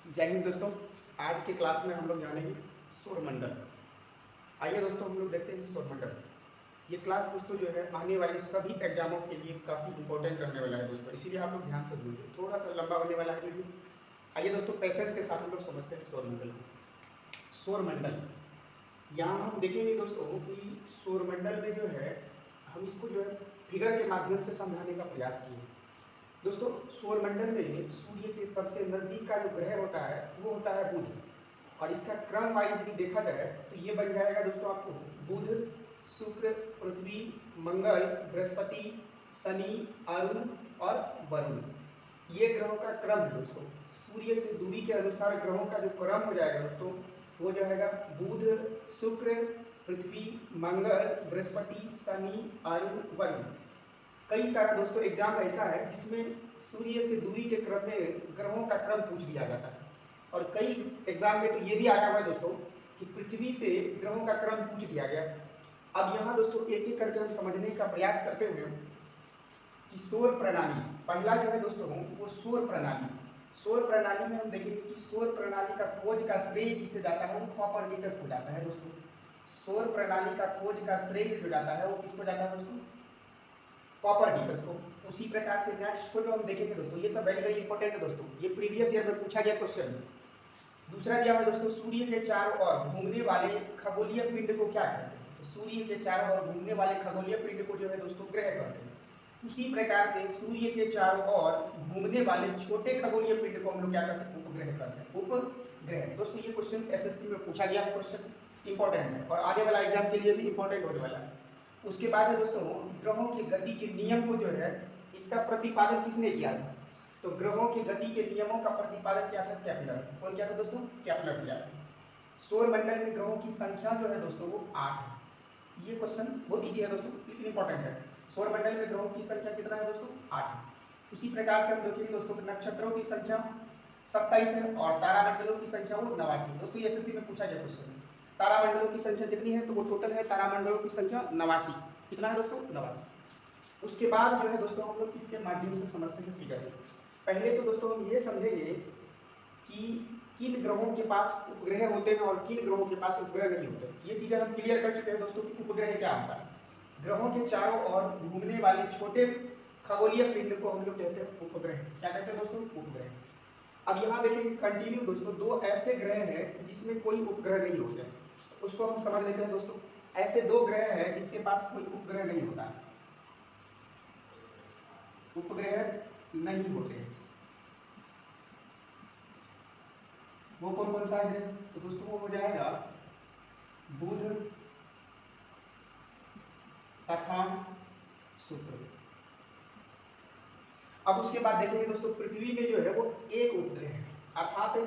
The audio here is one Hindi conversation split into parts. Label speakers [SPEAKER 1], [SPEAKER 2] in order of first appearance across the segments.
[SPEAKER 1] जय हिंद दोस्तों। आज की क्लास में हम लोग जानेंगे सौरमंडल। आइए दोस्तों हम लोग देखते हैं सौरमंडल। ये क्लास दोस्तों जो है आने वाले सभी एग्जामों के लिए काफ़ी इंपॉर्टेंट रहने वाला है दोस्तों, इसीलिए आप लोग ध्यान से सुनिए। थोड़ा सा लंबा होने वाला है वीडियो। आइए दोस्तों पेशेंस के साथ हम लोग समझते हैं सौरमंडल को। सौरमंडल यहाँ हम देखेंगे दोस्तों कि सौरमंडल में जो है हम इसको जो है फिगर के माध्यम से समझाने का प्रयास किए। दोस्तों सौरमंडल में सूर्य के सबसे नजदीक का जो ग्रह होता है वो होता है बुध, और इसका क्रम वाइज यदि देखा जाए तो ये बन जाएगा दोस्तों आपको बुध, शुक्र, पृथ्वी, मंगल, बृहस्पति, शनि, अरुण और वरुण। ये ग्रहों का क्रम है दोस्तों। सूर्य से दूरी के अनुसार ग्रहों का जो क्रम हो जाएगा दोस्तों वो जो है बुध, शुक्र, पृथ्वी, मंगल, बृहस्पति, शनि, अरुण, वरुण। कई सारा दोस्तों एग्जाम ऐसा है जिसमें सूर्य से दूरी के क्रम में ग्रहों का क्रम पूछ दिया जाता है, और कई एग्जाम में तो ये भी आया हुआ है दोस्तों कि पृथ्वी से ग्रहों का क्रम पूछ दिया गया। अब यहाँ दोस्तों एक एक करके हम समझने का प्रयास करते हुए कि सौर प्रणाली, पहला जो है दोस्तों वो सौर प्रणाली। सौर प्रणाली में हम देखेंगे कि सौर प्रणाली का खोज का श्रेय किसे जाता है, वो कॉपरनिकस को जाता है दोस्तों। सौर प्रणाली का खोज का श्रेय जो जाता है वो किसको जाता है दोस्तों, कॉपरनिकस को। उसी प्रकार से नेक्स्ट को जो हम देखेंगे दोस्तों, ये सब वेरी वेरी इंपॉर्टेंट है दोस्तों, ये प्रीवियस ईयर में पूछा गया क्वेश्चन। दूसरा दिया हुआ दोस्तों, सूर्य के चारों ओर घूमने वाले खगोलीय पिंड को क्या कहते हैं। तो सूर्य के चारों ओर घूमने वाले खगोलीय पिंड को जो है दोस्तों ग्रह कहते हैं। उसी प्रकार से सूर्य के चारों ओर घूमने वाले छोटे खगोलीय पिंड को हम लोग क्या कहते हैं, उपग्रह कहते हैं। उपग्रह दोस्तों ये क्वेश्चन एसएससी में पूछा गया क्वेश्चन, इंपॉर्टेंट है और आने वाला एग्जाम के लिए भी इंपॉर्टेंट होने वाला है। उसके बाद है दोस्तों ग्रहों की गति के नियम को जो है इसका प्रतिपादन किसने किया था। तो ग्रहों की गति के नियमों का प्रतिपादन क्या था, केपलर। कौन किया था दोस्तों, केपलर किया था। सौरमंडल में ग्रहों की संख्या जो है दोस्तों वो 8 है। ये क्वेश्चन बहुत ईजी है दोस्तों लेकिन इंपॉर्टेंट है। सौरमंडल में ग्रहों की संख्या कितना है दोस्तों, 8। उसी प्रकार से हम देखेंगे दोस्तों नक्षत्रों की संख्या 27 है और तारामंडलों की संख्या वो 89। दोस्तों ये एसएससी में पूछा गया क्वेश्चन है। तारामंडलों की संख्या कितनी है, तो वो टोटल है तारामंडलों की संख्या 89। कितना है दोस्तों, 89। उसके बाद जो है दोस्तों हम लोग इसके माध्यम से समझते हैं फिगर में। पहले तो दोस्तों हम ये समझेंगे कि किन ग्रहों के पास उपग्रह होते हैं और किन ग्रहों के पास उपग्रह नहीं होते। ये चीजें हम क्लियर कर चुके हैं दोस्तों कि उपग्रह क्या होता है। ग्रहों के चारों ओर घूमने वाले छोटे खगोलीय पिंड को हम लोग कहते हैं उपग्रह। क्या कहते हैं दोस्तों, उपग्रह। अब यहाँ देखिए कंटिन्यू दोस्तों दो ऐसे ग्रह हैं जिसमें कोई उपग्रह नहीं होते, उसको हम समझ लेते हैं दोस्तों। ऐसे दो ग्रह हैं जिसके पास कोई उपग्रह नहीं होता, उपग्रह नहीं होते। वो कौन कौन सा है, तो दोस्तों वो हो जाएगा बुध तथा शुक्र। अब उसके बाद देखेंगे दोस्तों पृथ्वी में जो है वो एक उपग्रह है, अर्थात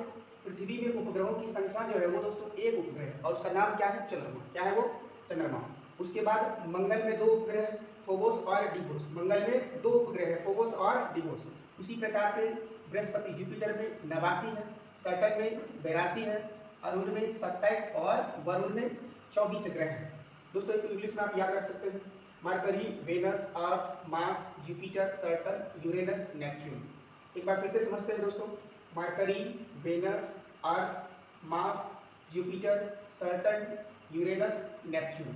[SPEAKER 1] पृथ्वी में उपग्रहों की संख्या जो है वो दोस्तों एक उपग्रह है और उसका नाम क्या है, चंद्रमा। क्या है वो, चंद्रमा। उसके बाद मंगल में दो उपग्रह है, फोबोस और डिवोस। मंगल में दो उपग्रह है, फोबोस और डिवोस। उसी प्रकार से बृहस्पति जुपिटर में 89 है, सैटर्न में 82 है, अरुण में 27 और वरुण में 24 ग्रह है। दोस्तों इसे इंग्लिश में आप याद रख सकते हैं, Mercury, Venus, Earth, Mars, Jupiter, Saturn, Uranus, Neptune. एक बार फिर से समझते हैं दोस्तों, Mercury, Venus, Earth, Mars, Jupiter, Saturn, Uranus, Neptune.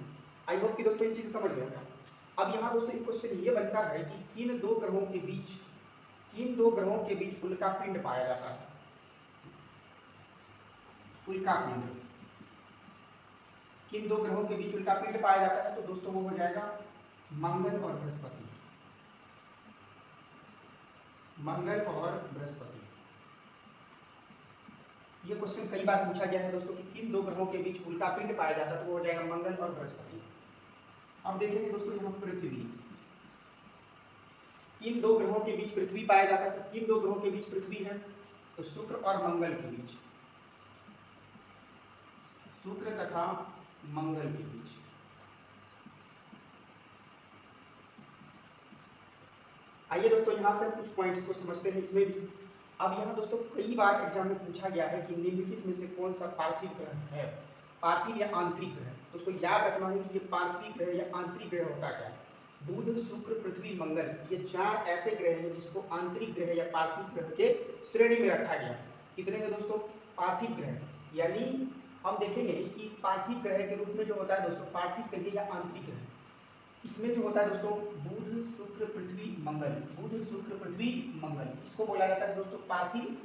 [SPEAKER 1] I hope कि दोस्तों ये चीज समझ गए होगा। अब यहाँ दोस्तों एक क्वेश्चन ये बनता है कि किन दो ग्रहों के बीच उल्का पिंड पाया जाता है। उल्का पिंड, किन दो ग्रहों के बीच उल्का पिंड पाया जाता है, तो दोस्तों वो हो जाएगा मंगल और बृहस्पति। मंगल और बृहस्पति। ये क्वेश्चन कई बार पूछा गया है दोस्तों कि किन दो ग्रहों के बीच उल्का पिंड पाया जाता है, तो वो हो जाएगा मंगल और बृहस्पति। अब देखेंगे दोस्तों यहाँ पृथ्वी, किन दो ग्रहों के बीच पृथ्वी पाया जाता है, तो किन दो ग्रहों के बीच पृथ्वी है, तो शुक्र और मंगल के बीच, शुक्र तथा मंगल के बीच। आइए दोस्तों यहाँ से कुछ पॉइंट्स को समझते हैं इसमें भी। अब यहाँ दोस्तों कई बार एग्जाम में पूछा गया है कि निम्नलिखित में से कौन सा पार्थिव ग्रह है, पार्थिव या आंतरिक ग्रह। दोस्तों याद रखना है कि ये पार्थिव ग्रह या आंतरिक ग्रह होता क्या है। बुध, शुक्र, पृथ्वी, मंगल, ये 4 ऐसे ग्रह हैं जिसको आंतरिक ग्रह या पार्थिव ग्रह के श्रेणी में रखा गया है। कितने हैं दोस्तों? पार्थिव ग्रह। यानी हम देखेंगे कि पार्थिव ग्रह के रूप में जो होता है दोस्तों, पार्थिव कहिए या आंतरिक ग्रह, इसमें जो होता है दोस्तों बुध शुक्र पृथ्वी मंगल, बुध शुक्र पृथ्वी मंगल, इसको बोला जाता है दोस्तों पार्थिव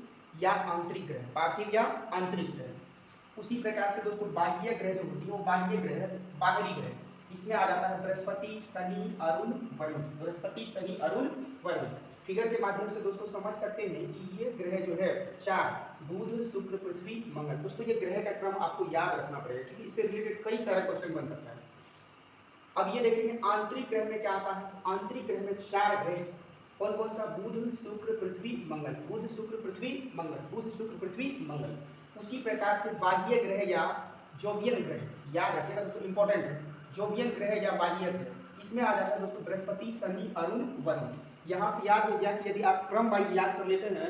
[SPEAKER 1] या आंतरिक ग्रह, पार्थिव या आंतरिक ग्रह। उसी प्रकार से दोस्तों बाह्य ग्रह जो होती है वो बाह्य ग्रह, बाहरी ग्रह, इसमें आ जाता है बृहस्पति शनि अरुण वरुण, बृहस्पति शनि अरुण वरुण। फिगर के माध्यम से दोस्तों समझ सकते हैं कि ये ग्रह जो है चार, बुध शुक्र पृथ्वी मंगल। दोस्तों ये ग्रह का क्रम आपको याद रखना पड़ेगा क्योंकि इससे रिलेटेड कई सारे क्वेश्चन बन सकता है। अब ये देखेंगे आंतरिक ग्रह में क्या आता है। आंतरिक ग्रह में चार ग्रह, कौन कौन सा? बुध शुक्र पृथ्वी मंगल, बुध शुक्र पृथ्वी मंगल, बुध शुक्र पृथ्वी मंगल। उसी प्रकार से बाह्य ग्रह या जोवियन ग्रह, याद रखिएगा दोस्तों इंपॉर्टेंट है, जोवियन ग्रह या बाह्य ग्रह, इसमें आ जाता है दोस्तों बृहस्पति शनि अरुण वरुण। यहाँ से याद हो गया कि यदि आप क्रम वाइज याद कर लेते हैं,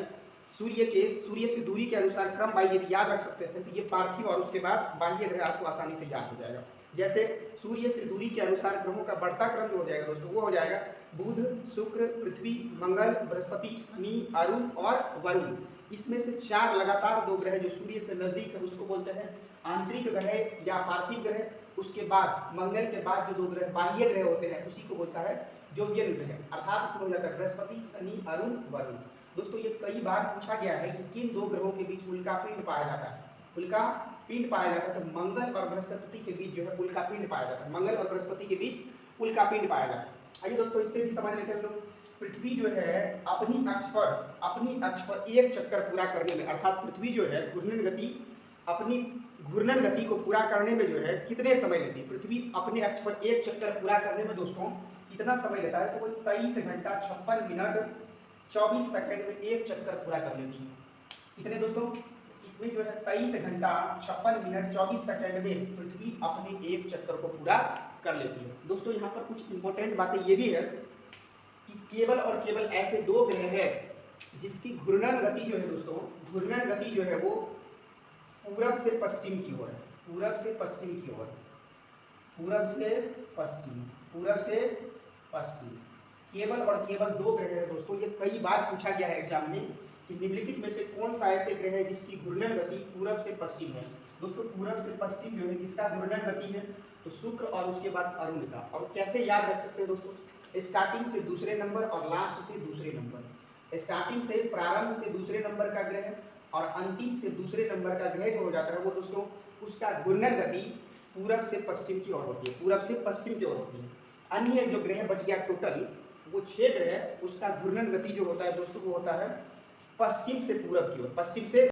[SPEAKER 1] सूर्य से दूरी के अनुसार क्रम वाइज यदि याद रख सकते थे तो ये पार्थिव और उसके बाद बाह्य ग्रह आपको आसानी से याद हो जाएगा। जैसे सूर्य से दूरी के अनुसार ग्रहों का बढ़ता क्रम जो हो जाएगा दोस्तों वो हो जाएगा बुध शुक्र पृथ्वी मंगल बृहस्पति शनि अरुण और वरुण। इसमें से चार लगातार दो ग्रह जो सूर्य से नजदीक है उसको बोलते हैं आंतरिक ग्रह या पार्थिव ग्रह। उसके बाद मंगल के बाद जो दो ग्रह बाह्य ग्रह होते हैं उसी को बोलता है जोवियन ग्रह, अर्थात इसमें हो जाता है बृहस्पति शनि अरुण वरुण। दोस्तों ये कई बार पूछा गया है कि किन दो ग्रहों के बीच उल्का पिंड पाया जाता है, उल्का पिंड पाया जाता है। तो मंगल और बृहस्पति के बीच जो है उल्का पिंड पाया जाता है, मंगल और बृहस्पति के बीच उल्का पिंड पाया जाता है। आइए दोस्तों इससे भी समझ लेते हैं लोग। पृथ्वी जो है अपनी अक्ष पर एक चक्कर पूरा करने में, अर्थात पृथ्वी जो है अपनी घूर्णन गति को पूरा करने में जो है कितने समय लेती है? पृथ्वी अपने अक्ष पर एक चक्कर पूरा करने में दोस्तों कितना समय लेता है? तो वो 23 घंटा 56 मिनट 24 सेकंड में एक चक्कर पूरा कर लेती है। कितने दोस्तों? इसमें जो है 23 घंटा 56 मिनट 24 सेकंड में पृथ्वी अपने एक चक्कर को पूरा कर लेती है। दोस्तों यहाँ पर कुछ इंपॉर्टेंट बातें ये भी है कि केवल और केवल ऐसे दो ग्रह हैं जिसकी घूर्णन गति जो है दोस्तों, घूर्णन गति जो है वो पूरब से पश्चिम की ओर है, पूरब से पश्चिम की ओर, पूरब से पश्चिम, पूरब से पश्चिम। केवल और केवल दो ग्रह है दोस्तों। ये कई बार पूछा गया है एग्जाम में कि निम्नलिखित में से कौन सा ऐसे ग्रह है जिसकी घूर्णन गति पूरब से पश्चिम है। दोस्तों पूरब से पश्चिम जो है किसका घूर्णन गति है? तो शुक्र और उसके बाद अरुण का। और कैसे याद रख सकते हैं दोस्तों? स्टार्टिंग से दूसरे नंबर और लास्ट से दूसरे नंबर, स्टार्टिंग से प्रारंभ से दूसरे नंबर का ग्रह और अंतिम से दूसरे नंबर का ग्रह जो हो जाता है वो दोस्तों उसका घूर्णन गति पूरब से पश्चिम की ओर होती है, पूरब से पश्चिम की ओर होती है। अन्य जो ग्रह बच गया टोटल वो 6 ग्रह, उसका घूर्णन गति जो होता है दोस्तों वो होता है पश्चिम से पूरब की ओर, पश्चिम से